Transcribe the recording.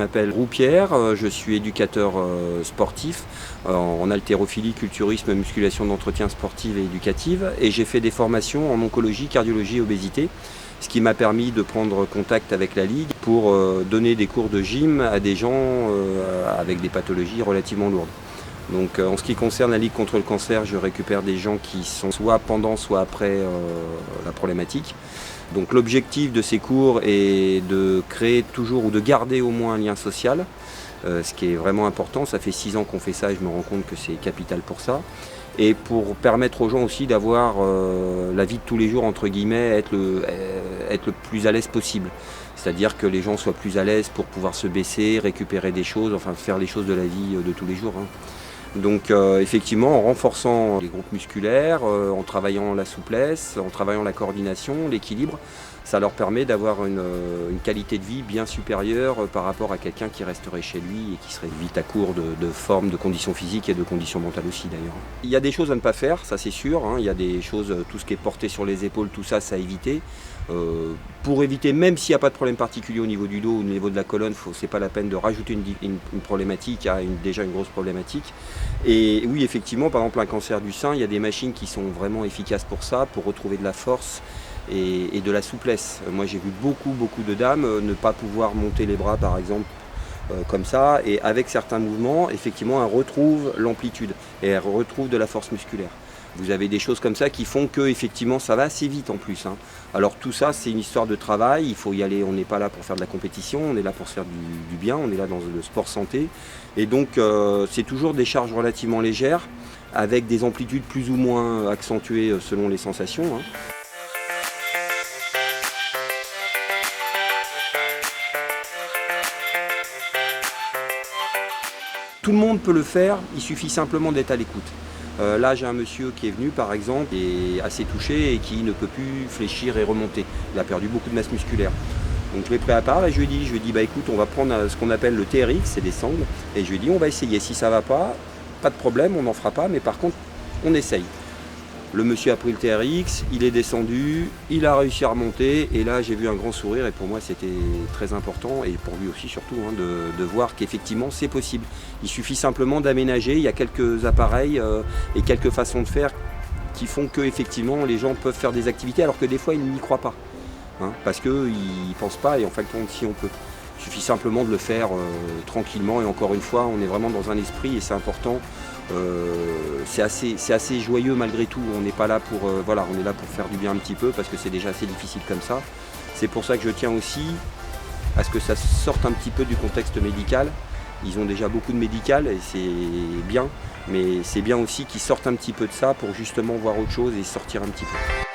m'appelle Roupierre, je suis éducateur sportif en haltérophilie, culturisme, musculation d'entretien sportive et éducative. Et j'ai fait des formations en oncologie, cardiologie et obésité, ce qui m'a permis de prendre contact avec la Ligue pour donner des cours de gym à des gens avec des pathologies relativement lourdes. Donc en ce qui concerne la Ligue contre le cancer, je récupère des gens qui sont soit pendant, soit après la problématique. Donc l'objectif de ces cours est de créer toujours ou de garder au moins un lien social, ce qui est vraiment important. Ça fait 6 ans qu'on fait ça et je me rends compte que c'est capital pour ça. Et pour permettre aux gens aussi d'avoir la vie de tous les jours, entre guillemets, être le plus à l'aise possible. C'est-à-dire que les gens soient plus à l'aise pour pouvoir se baisser, récupérer des choses, enfin faire les choses de la vie de tous les jours. Donc effectivement, en renforçant les groupes musculaires, en travaillant la souplesse, en travaillant la coordination, l'équilibre, ça leur permet d'avoir une qualité de vie bien supérieure par rapport à quelqu'un qui resterait chez lui et qui serait vite à court de forme, de conditions physiques et de conditions mentales aussi d'ailleurs. Il y a des choses à ne pas faire, ça c'est sûr, il y a des choses, tout ce qui est porté sur les épaules, tout ça, ça à éviter. Pour éviter, même s'il n'y a pas de problème particulier au niveau du dos ou au niveau de la colonne, c'est pas la peine de rajouter une problématique à déjà une grosse problématique. Et oui, effectivement, par exemple, un cancer du sein, il y a des machines qui sont vraiment efficaces pour ça, pour retrouver de la force et de la souplesse. Moi, j'ai vu beaucoup de dames ne pas pouvoir monter les bras, par exemple, comme ça, et avec certains mouvements, effectivement, elles retrouvent l'amplitude et elles retrouvent de la force musculaire. Vous avez des choses comme ça qui font que effectivement ça va assez vite en plus. Alors tout ça c'est une histoire de travail, il faut y aller, on n'est pas là pour faire de la compétition, on est là pour se faire du bien, on est là dans le sport santé. Et donc c'est toujours des charges relativement légères, avec des amplitudes plus ou moins accentuées selon les sensations. Tout le monde peut le faire, il suffit simplement d'être à l'écoute. Là j'ai un monsieur qui est venu par exemple, qui est assez touché et qui ne peut plus fléchir et remonter. Il a perdu beaucoup de masse musculaire. Donc je l'ai pris à part et je lui ai dit bah écoute on va prendre ce qu'on appelle le TRX, c'est des sangles, et je lui ai dit on va essayer, si ça va pas de problème, on n'en fera pas, mais par contre on essaye. Le monsieur a pris le TRX, il est descendu, il a réussi à remonter et là j'ai vu un grand sourire et pour moi c'était très important et pour lui aussi surtout de voir qu'effectivement c'est possible. Il suffit simplement d'aménager, il y a quelques appareils et quelques façons de faire qui font que effectivement les gens peuvent faire des activités alors que des fois ils n'y croient pas. Parce qu'ils ne pensent pas et en fait si on peut. Il suffit simplement de le faire tranquillement et encore une fois on est vraiment dans un esprit et c'est important. C'est assez joyeux malgré tout, on n'est pas là pour on est là pour faire du bien un petit peu parce que c'est déjà assez difficile comme ça. C'est pour ça que je tiens aussi à ce que ça sorte un petit peu du contexte médical. Ils ont déjà beaucoup de médical et c'est bien, mais c'est bien aussi qu'ils sortent un petit peu de ça pour justement voir autre chose et sortir un petit peu.